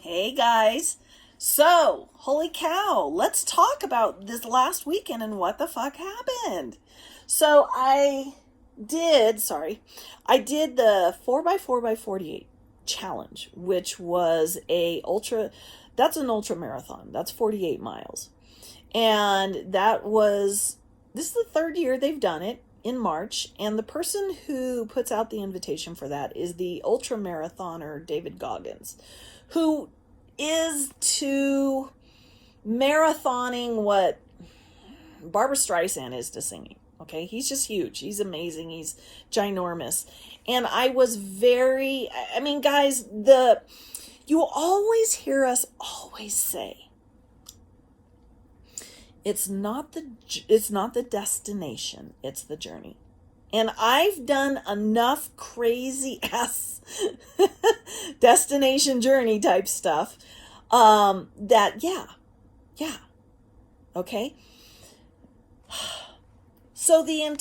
Hey guys. So, holy cow, let's talk about this last weekend and what the fuck happened. So, I did the 4x4x48 challenge, which was that's an ultra marathon. That's 48 miles. And this is the third year they've done it in March. And the person who puts out the invitation for that is the ultra marathoner, David Goggins, who is to marathoning what Barbara Streisand is to singing. Okay, he's just huge. He's amazing. He's ginormous. And guys, you always hear us always say, it's not the destination, it's the journey. And I've done enough crazy ass destination journey type stuff okay. So me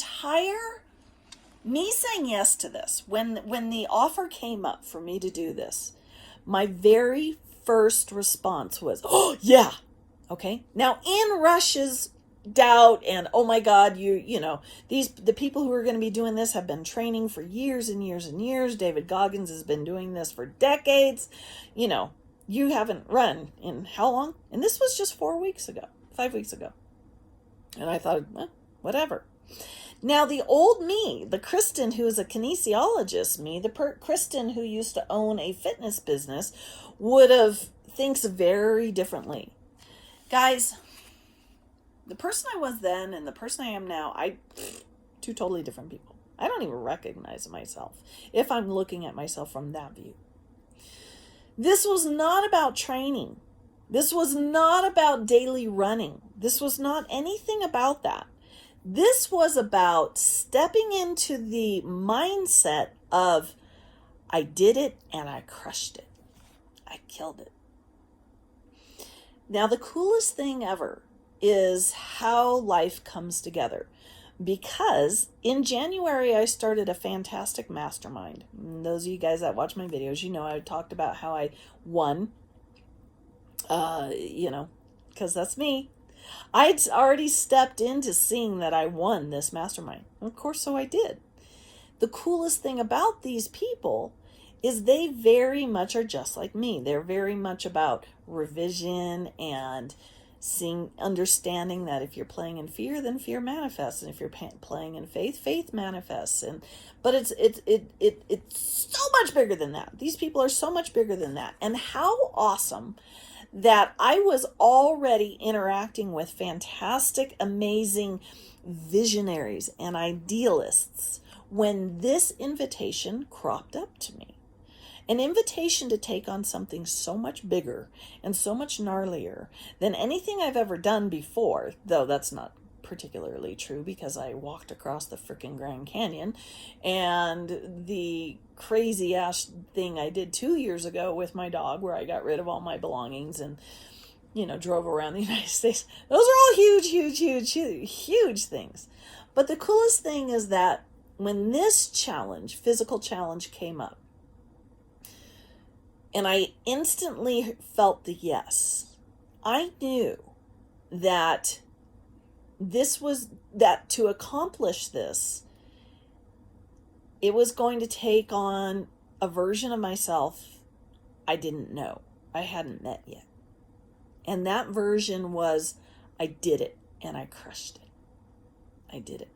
saying yes to this, when the offer came up for me to do this, my very first response was, oh yeah, okay. Now in Russia's doubt and oh my god, the people who are going to be doing this have been training for years and years and years. David Goggins has been doing this for decades. You haven't run in how long? And this was just 5 weeks ago. And I thought, whatever. Now the old me, the Kristen who is a kinesiologist me, Kristen who used to own a fitness business thinks very differently. Guys, the person I was then and the person I am now, two totally different people. I don't even recognize myself if I'm looking at myself from that view. This was not about training. This was not about daily running. This was not anything about that. This was about stepping into the mindset of, I did it and I crushed it. I killed it. Now, the coolest thing ever is how life comes together. Because in January, I started a fantastic mastermind. And those of you guys that watch my videos, I talked about how I won, because that's me. I'd already stepped into seeing that I won this mastermind. Of course, so I did. The coolest thing about these people is they very much are just like me. They're very much about revision and understanding that if you're playing in fear, then fear manifests, and if you're playing in faith, faith manifests. But it's so much bigger than that. These people are so much bigger than that. And how awesome that I was already interacting with fantastic, amazing visionaries and idealists when this invitation cropped up to me. An invitation to take on something so much bigger and so much gnarlier than anything I've ever done before, though that's not particularly true because I walked across the freaking Grand Canyon, and the crazy ass thing I did 2 years ago with my dog where I got rid of all my belongings and, drove around the United States. Those are all huge, huge, huge, huge, huge things. But the coolest thing is that when this physical challenge came up, and I instantly felt the yes. I knew that to accomplish this, it was going to take on a version of myself I didn't know, I hadn't met yet. And that version was, I did it and I crushed it. I did it.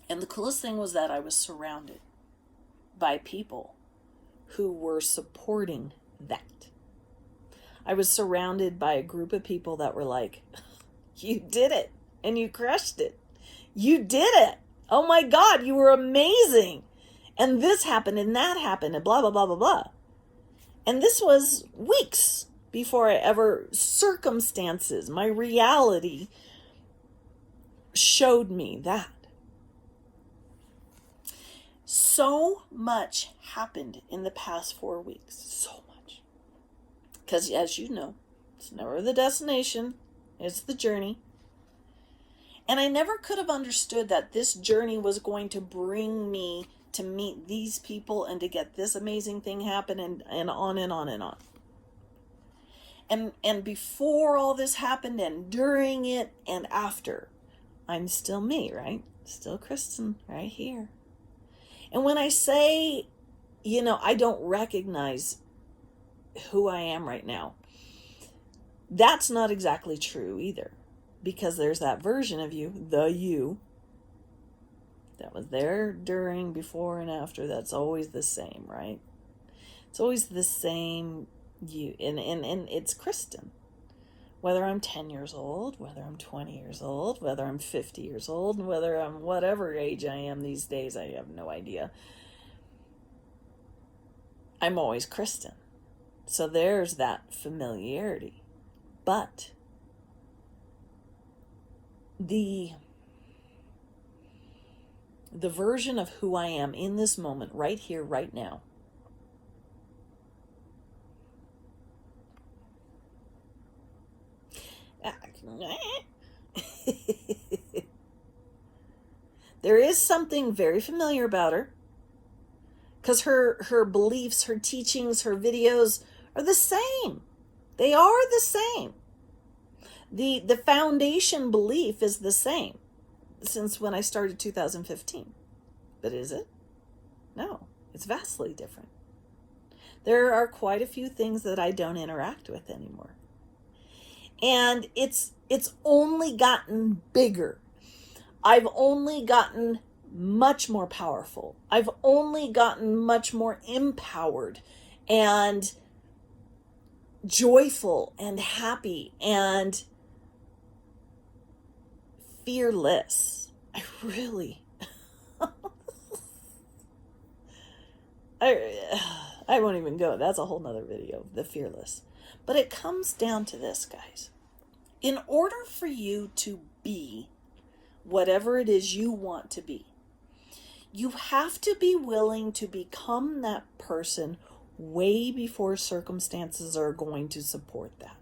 And the coolest thing was that I was surrounded by people who were supporting that. I was surrounded by a group of people that were like, you did it and you crushed it. You did it. Oh my God, you were amazing. And this happened and that happened and blah, blah, blah, blah, blah. And this was weeks before circumstances, my reality showed me that. So much happened in the past 4 weeks. So much. Because as you know, it's never the destination. It's the journey. And I never could have understood that this journey was going to bring me to meet these people and to get this amazing thing happen, and on and on and on. And before all this happened, and during it, and after, I'm still me, right? Still Kristen, right here. And when I say, I don't recognize who I am right now, that's not exactly true either. Because there's that version of you, the you, that was there during, before, and after. That's always the same, right? It's always the same you. And it's Kristen. Whether I'm 10 years old, whether I'm 20 years old, whether I'm 50 years old, and whether I'm whatever age I am these days, I have no idea. I'm always Kristen. So there's that familiarity. But the version of who I am in this moment, right here, right now, there is something very familiar about her, because her beliefs, her teachings, her videos are the same. They are the same. The foundation belief is the same since when I started 2015. But is it? No, it's vastly different. There are quite a few things that I don't interact with anymore. And it's only gotten bigger. I've only gotten much more powerful. I've only gotten much more empowered and joyful and happy and fearless. I really I won't even go. That's a whole nother video, the fearless. But it comes down to this, guys. In order for you to be whatever it is you want to be, you have to be willing to become that person way before circumstances are going to support that.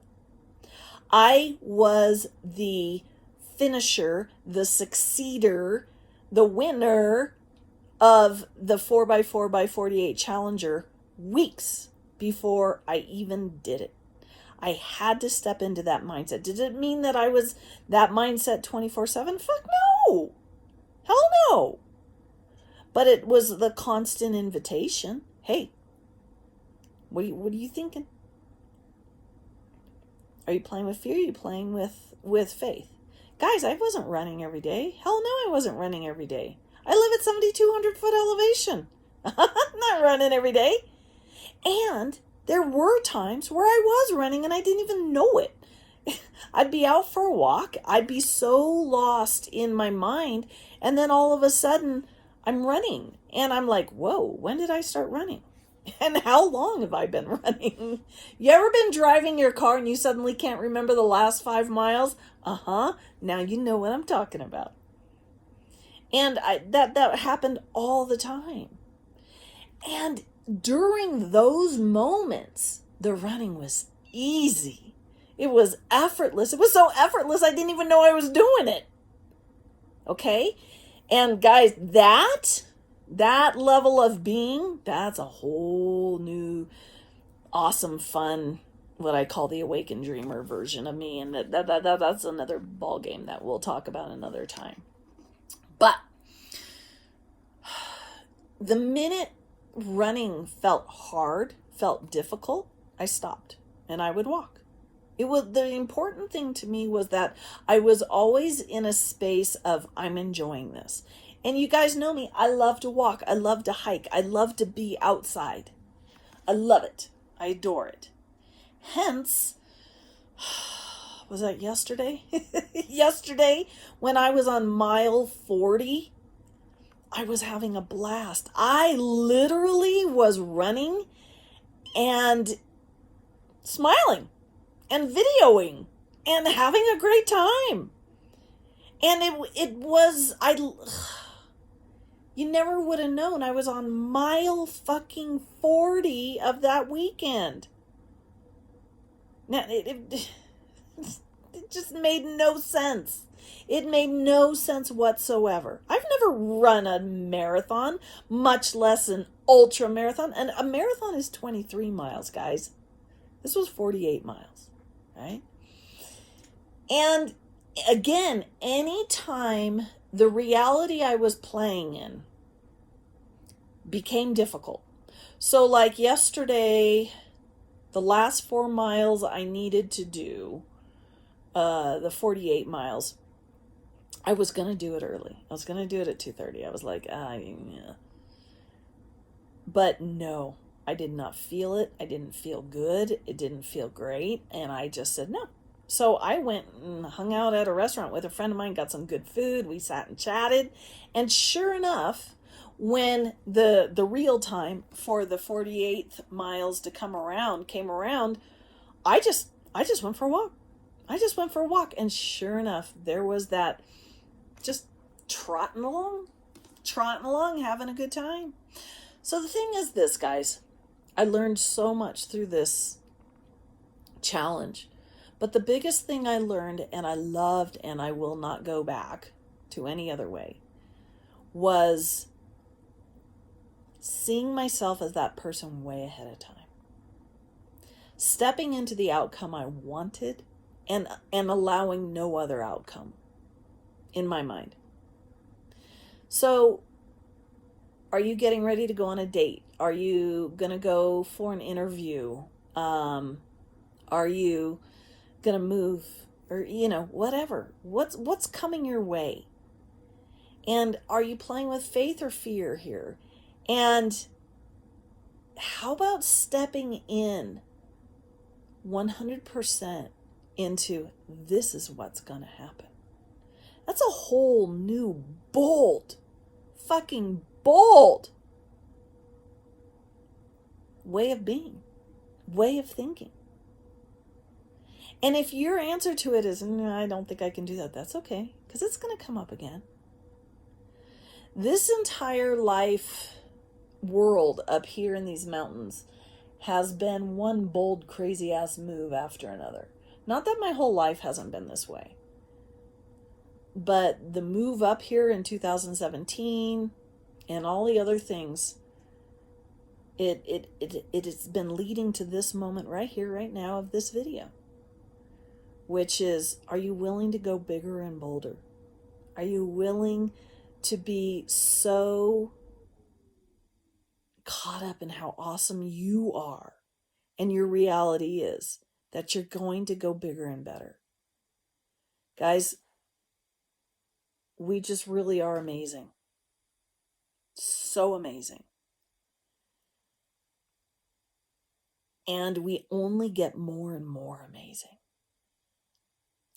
I was the finisher, the succeeder, the winner of the 4x4x48 Challenger weeks before I even did it. I had to step into that mindset. Did it mean that I was that mindset 24/7? Fuck no. Hell no. But it was the constant invitation. Hey, what are you thinking? Are you playing with fear? Are you playing with faith? Guys, I wasn't running every day. Hell no, I wasn't running every day. I live at 7,200 foot elevation. I'm not running every day. And there were times where I was running and I didn't even know it. I'd be out for a walk. I'd be so lost in my mind. And then all of a sudden, I'm running. And I'm like, whoa, when did I start running? And how long have I been running? You ever been driving your car and you suddenly can't remember the last 5 miles? Uh-huh. Now you know what I'm talking about. And that happened all the time. And during those moments, the running was easy. It was effortless. It was so effortless, I didn't even know I was doing it. Okay? And guys, that level of being, that's a whole new, awesome, fun, what I call the awakened dreamer version of me. And that's another ball game that we'll talk about another time. But the minute running felt hard, felt difficult, I stopped and I would walk. The important thing to me was that I was always in a space of, I'm enjoying this. And you guys know me, I love to walk, I love to hike, I love to be outside. I love it. I adore it. Hence, was that yesterday? Yesterday, when I was on mile 40, I was having a blast. I literally was running and smiling and videoing and having a great time. And it was, you never would have known I was on mile fucking 40 of that weekend. Now, It just made no sense. It made no sense whatsoever. I've never run a marathon, much less an ultra marathon. And a marathon is 23 miles, guys. This was 48 miles, right? And again, anytime the reality I was playing in became difficult. So like yesterday, the last 4 miles I needed to do, the 48 miles, I was going to do it early. I was going to do it at 2:30. I was like, yeah. But no, I did not feel it. I didn't feel good. It didn't feel great. And I just said no. So I went and hung out at a restaurant with a friend of mine, got some good food. We sat and chatted. And sure enough, when the real time for the 48th miles to came around, I just went for a walk. I just went for a walk. And sure enough, there was that just trotting along, having a good time. So the thing is this, guys, I learned so much through this challenge. But the biggest thing I learned, and I loved, and I will not go back to any other way, was seeing myself as that person way ahead of time. Stepping into the outcome I wanted and allowing no other outcome in my mind. So, are you getting ready to go on a date? Are you going to go for an interview? Are you going to move? Or, whatever. What's coming your way? And are you playing with faith or fear here? And how about stepping in 100% into this is what's going to happen? That's a whole new fucking bold way of being, way of thinking. And if your answer to it is, no, I don't think I can do that, that's okay, because it's going to come up again. This entire life world up here in these mountains has been one bold, crazy ass move after another. Not that my whole life hasn't been this way. But the move up here in 2017 and all the other things, it has been leading to this moment right here, right now of this video. Which is, are you willing to go bigger and bolder? Are you willing to be so caught up in how awesome you are and your reality is that you're going to go bigger and better? Guys, we just really are amazing. So amazing. And we only get more and more amazing.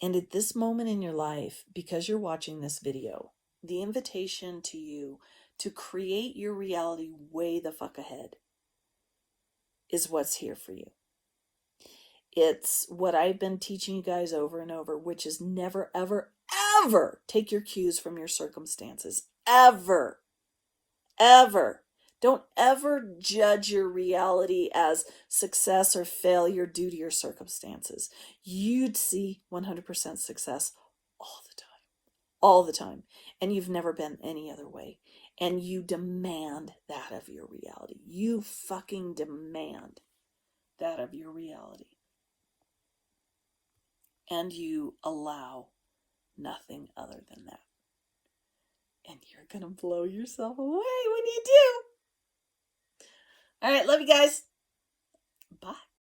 And at this moment in your life, because you're watching this video, the invitation to you to create your reality way the fuck ahead is what's here for you. It's what I've been teaching you guys over and over, which is never, ever, ever take your cues from your circumstances. Ever. Ever. Don't ever judge your reality as success or failure due to your circumstances. You'd see 100% success all the time. All the time. And you've never been any other way. And you demand that of your reality. You fucking demand that of your reality. And you allow nothing other than that. And you're going to blow yourself away when you do. All right, love you guys. Bye.